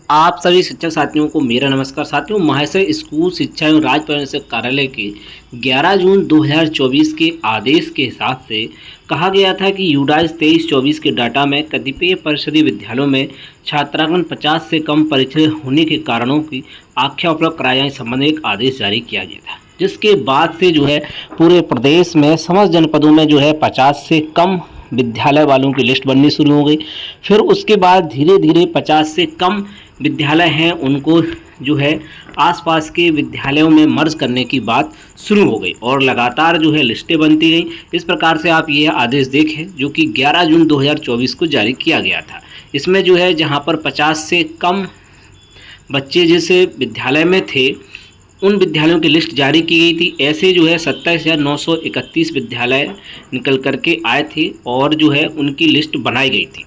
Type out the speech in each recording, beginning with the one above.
आप सभी शिक्षक साथियों को मेरा नमस्कार। साथियों, महाशय स्कूल शिक्षा एवं राज्य परिषद कार्यालय के 11 जून 2024 के आदेश के हिसाब से कहा गया था कि यूडाइस 23-24 के डाटा में कतिपय परिषदीय विद्यालयों में छात्रांकन 50 से कम परीक्षण होने के कारणों की आख्या उपलब्ध कराए जाने संबंधी एक आदेश जारी किया गया था, जिसके बाद से पूरे प्रदेश में समस्त जनपदों में 50 से कम विद्यालय वालों की लिस्ट बननी शुरू हो गई। फिर उसके बाद धीरे धीरे 50 से कम विद्यालय हैं उनको आसपास के विद्यालयों में मर्ज करने की बात शुरू हो गई और लगातार लिस्टें बनती गई। इस प्रकार से आप ये आदेश देखें जो कि 11 जून 2024 को जारी किया गया था। इसमें जहां पर 50 से कम बच्चे जिस विद्यालय में थे उन विद्यालयों की लिस्ट जारी की गई थी। ऐसे 27,931 विद्यालय निकल करके आए थे और उनकी लिस्ट बनाई गई थी।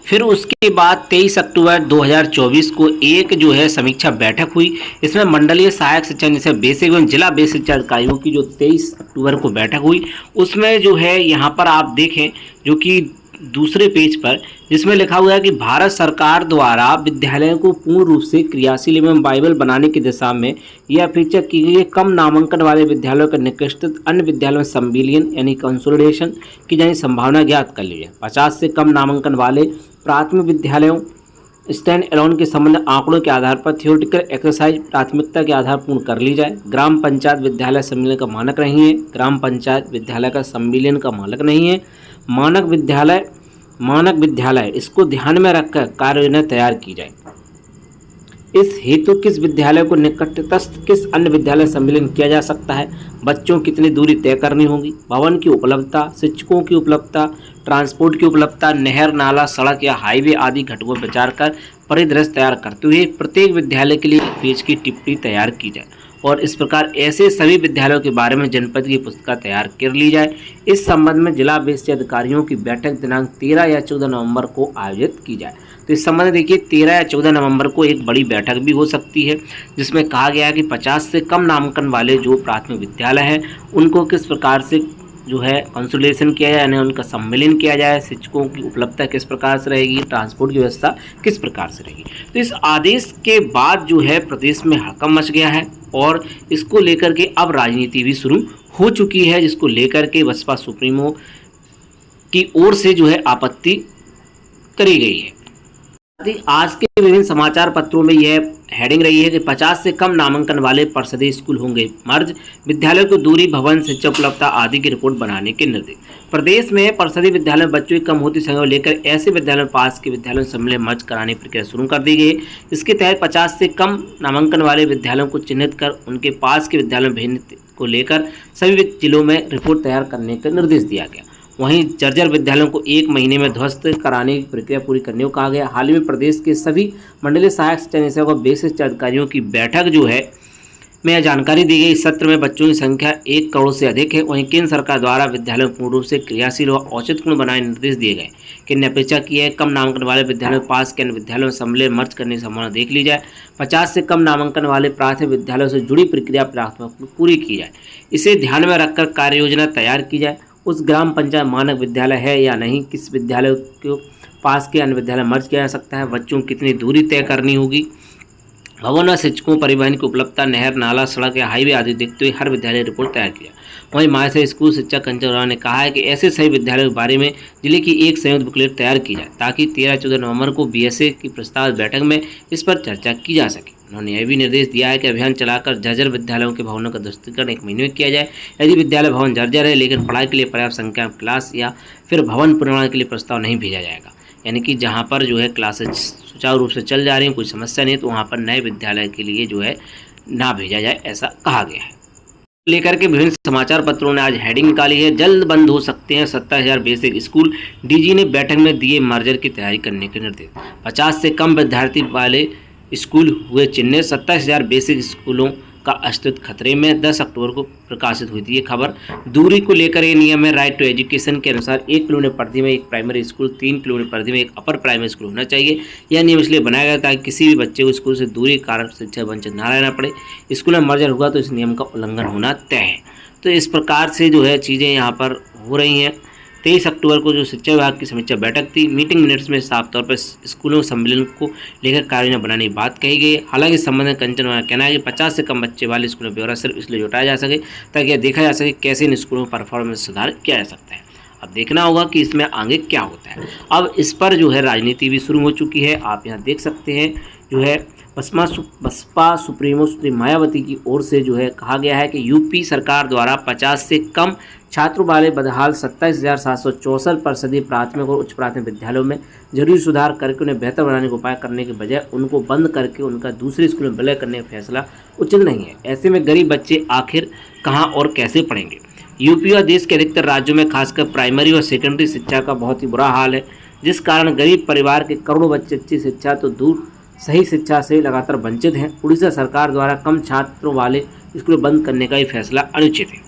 फिर उसके बाद 23 अक्टूबर 2024 को एक समीक्षा बैठक हुई। इसमें मंडलीय सहायक शिक्षा निदेशक बेसिक एवं जिला बेसिक शिक्षा अधिकारियों की 23 अक्टूबर को बैठक हुई। उसमें यहाँ पर आप देखें जो कि दूसरे पेज पर जिसमें लिखा हुआ है कि भारत सरकार द्वारा विद्यालयों को पूर्ण रूप से क्रियाशील एवं वाइबल बनाने की दिशा में यह अपेक्षा की गई है। कम नामांकन वाले विद्यालयों का निकृष्टित अन्य विद्यालयों में संविलियन यानी कंसोलिडेशन की जाने संभावना ज्ञात कर ली है। 50 से कम नामांकन वाले प्राथमिक विद्यालयों स्टैंड एलोन के संबंध आंकड़ों के आधार पर थियोरेटिकल एक्सरसाइज प्राथमिकता के आधार पूर्ण कर ली जाए। ग्राम पंचायत विद्यालय सम्मेलन का मानक नहीं है। ग्राम पंचायत विद्यालय का सम्मेलन का मानक नहीं है। मानक विद्यालय इसको ध्यान में रखकर कार्य योजना तैयार की जाए। इस हेतु किस विद्यालय को निकटस्थ किस अन्य विद्यालय सम्मिलन किया जा सकता है, बच्चों कितनी दूरी तय करनी होगी, भवन की उपलब्धता, शिक्षकों की उपलब्धता, ट्रांसपोर्ट की उपलब्धता, नहर, नाला, सड़क या हाईवे आदि घटकों पर विचार कर परिदृश्य तैयार करते हुए प्रत्येक विद्यालय के लिए एक पेज की टिप्पणी तैयार की जाए और इस प्रकार ऐसे सभी विद्यालयों के बारे में जनपद की पुस्तिका तैयार कर ली जाए। इस संबंध में जिला बेसिक अधिकारियों की बैठक दिनांक 13 या 14 नवंबर को आयोजित की जाए। तो इस संबंध में देखिए 13 या 14 नवंबर को एक बड़ी बैठक भी हो सकती है जिसमें कहा गया है कि 50 से कम नामांकन वाले जो प्राथमिक विद्यालय हैं उनको किस प्रकार से कंसोलिडेशन किया जाए यानी उनका सम्मेलन किया जाए, शिक्षकों की उपलब्धता किस प्रकार से रहेगी, ट्रांसपोर्ट की व्यवस्था किस प्रकार से रहेगी। तो इस आदेश के बाद प्रदेश में हड़कंप मच गया है और इसको लेकर के अब राजनीति भी शुरू हो चुकी है, जिसको लेकर के बसपा सुप्रीमो की ओर से आपत्ति करी गई है। आज के विभिन्न समाचार पत्रों में यह हेडिंग रही है कि 50 से कम नामांकन वाले परिषदीय स्कूल होंगे मर्ज, विद्यालय को दूरी, भवन, शिक्षा उपलब्धता आदि की रिपोर्ट बनाने के निर्देश। प्रदेश में परिषदीय विद्यालय में बच्चों की कम होती संख्या को लेकर ऐसे विद्यालयों में पास के विद्यालयों सम्मेलन मर्ज कराने की प्रक्रिया शुरू कर दी गई है। इसके तहत 50 से कम नामांकन वाले विद्यालयों को चिन्हित कर उनके पास के विद्यालयों में भेजने को लेकर सभी जिलों में रिपोर्ट तैयार करने का निर्देश दिया गया। वहीं जर्जर विद्यालयों को 1 महीने में ध्वस्त कराने की प्रक्रिया पूरी करने को कहा गया। हाल ही में प्रदेश के सभी मंडलीय सहायक शिक्षा निदेशकों और बेसिक शिक्षा अधिकारियों की बैठक में यह जानकारी दी गई। इस सत्र में बच्चों की संख्या 1 करोड़ से अधिक है। वहीं केंद्र सरकार द्वारा विद्यालयों पूर्ण रूप से क्रियाशील व औचित्यपूर्ण बनाने निर्देश दिए गए। केंद्र ने अपेक्षा की है कम नामांकन वाले विद्यालयों में पास के अन्य विद्यालयों में सम्मेलन मर्ज करने की संभावना देख ली जाए। 50 से कम नामांकन वाले प्राथमिक विद्यालयों से जुड़ी प्रक्रिया प्राथमिक पूरी की जाए। इसे ध्यान में रखकर कार्य योजना तैयार की जाए। उस ग्राम पंचायत मानक विद्यालय है या नहीं, किस विद्यालय को पास के अन्य विद्यालय मर्ज किया जा सकता है, बच्चों की कितनी दूरी तय करनी होगी, भवन व शिक्षकों परिवहन की उपलब्धता, नहर, नाला, सड़क या हाईवे आदि देखते हुए हर विद्यालय रिपोर्ट तैयार किया। वहीं महाशय स्कूल शिक्षा कंचन ने कहा है कि ऐसे सभी विद्यालयों के बारे में जिले की एक संयुक्त बुकलेट तैयार की जाए ताकि 13-14 नवंबर को बीएसए की प्रस्तावित बैठक में इस पर चर्चा की जा सके। उन्होंने यह भी निर्देश दिया है कि अभियान चलाकर जर्जर विद्यालयों के भवनों का ध्वस्तीकरण 1 महीने में किया जाए। यदि विद्यालय भवन जर्जर है लेकिन पढ़ाई के लिए पर्याप्त संख्या में क्लास या फिर भवन पुनर्निर्माण के लिए प्रस्ताव नहीं भेजा जाएगा, यानी कि जहाँ पर क्लासेज सुचारू रूप से चल जा रही हैं, कोई समस्या नहीं, तो वहाँ पर नए विद्यालय के लिए ना भेजा जाए, ऐसा कहा गया है। लेकर के विभिन्न समाचार पत्रों ने आज हेडिंग निकाली है, जल्द बंद हो सकते हैं 70,000 बेसिक स्कूल, डीजी ने बैठक में दिए मर्जर की तैयारी करने के निर्देश। 50 से कम विद्यार्थी वाले स्कूल हुए चिन्हित, 27,000 बेसिक स्कूलों का अस्तित्व खतरे में। 10 अक्टूबर को प्रकाशित हुई थी ये खबर। दूरी को लेकर ये नियम है। राइट टू एजुकेशन के अनुसार 1 किलोमीटर परिधि में एक प्राइमरी स्कूल, 3 किलोमीटर परिधि में एक अपर प्राइमरी स्कूल होना चाहिए। यह नियम इसलिए बनाया गया ताकि किसी भी बच्चे को स्कूल से दूरी के कारण शिक्षा वंचित न रहना पड़े। स्कूल में मर्जर हुआ तो इस नियम का उल्लंघन होना तय है। तो इस प्रकार से चीज़ें यहाँ पर हो रही हैं। 23 अक्टूबर को जो शिक्षा विभाग की समीक्षा बैठक थी, मीटिंग मिनट्स में साफ तौर पर स्कूलों सम्मेलन को लेकर कार्ययोजना बनाने की बात कही गई है। हालांकि इस संबंध में कंचन का कहना है कि 50 से कम बच्चे वाले स्कूलों में ब्यौरा सिर्फ इसलिए जुटाया जा सके ताकि यह देखा जा सके कैसे इन स्कूलों में परफॉर्मेंस सुधार किया जा सकता है। अब देखना होगा कि इसमें आगे क्या होता है। अब इस पर जो है राजनीति भी शुरू हो चुकी है। आप यहाँ देख सकते हैं जो है बसपा सुप्रीमो श्री मायावती की ओर से जो है कहा गया है कि यूपी सरकार द्वारा 50 से कम छात्रों वाले बदहाल 27,764 परिषदीय प्राथमिक और उच्च प्राथमिक विद्यालयों में जरूरी सुधार करके उन्हें बेहतर बनाने का उपाय करने के बजाय उनको बंद करके उनका दूसरे स्कूल में विलय करने का फैसला उचित नहीं है। ऐसे में गरीब बच्चे आखिर कहाँ और कैसे पढ़ेंगे। यूपी और देश के अधिकतर राज्यों में खासकर प्राइमरी और सेकेंडरी शिक्षा का बहुत ही बुरा हाल है, जिस कारण गरीब परिवार के करोड़ों बच्चे अच्छी शिक्षा तो दूर सही शिक्षा से लगातार वंचित हैं। उड़ीसा सरकार द्वारा कम छात्रों वाले स्कूल बंद करने का ये फैसला अनुचित है।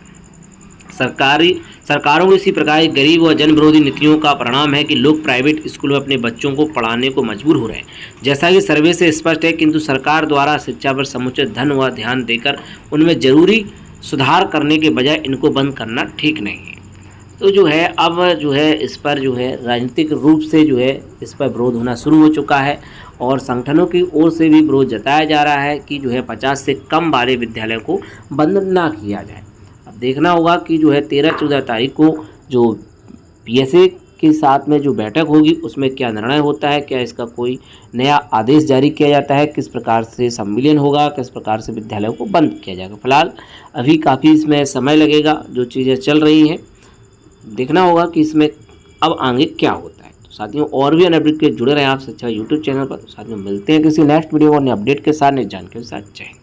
सरकारों की इसी प्रकार की गरीब व जन विरोधी नीतियों का परिणाम है कि लोग प्राइवेट स्कूल में अपने बच्चों को पढ़ाने को मजबूर हो रहे हैं। जैसा कि सर्वे से स्पष्ट है, किंतु सरकार द्वारा शिक्षा पर समुचित धन व ध्यान देकर उनमें जरूरी सुधार करने के बजाय इनको बंद करना ठीक नहीं है। तो जो है अब जो है इस पर जो है राजनीतिक रूप से जो है इस पर विरोध होना शुरू हो चुका है और संगठनों की ओर से भी विरोध जताया जा रहा है कि जो है 50 से कम वाले विद्यालयों को बंद ना किया जाए। अब देखना होगा कि जो है 13-14 तारीख को जो पीएसए के साथ में जो बैठक होगी उसमें क्या निर्णय होता है, क्या इसका कोई नया आदेश जारी किया जाता है, किस प्रकार से सम्मेलन होगा, किस प्रकार से विद्यालयों को बंद किया जाएगा। फिलहाल अभी काफ़ी इसमें समय लगेगा, जो चीज़ें चल रही हैं देखना होगा कि इसमें अब आगे क्या होता है। तो साथियों और भी अपडेट के जुड़े रहे आप शिक्षा यूट्यूब चैनल पर। साथियों मिलते हैं किसी नेक्स्ट वीडियो और अपडेट के साथ, नई जानकारी के साथ। जय हिंद।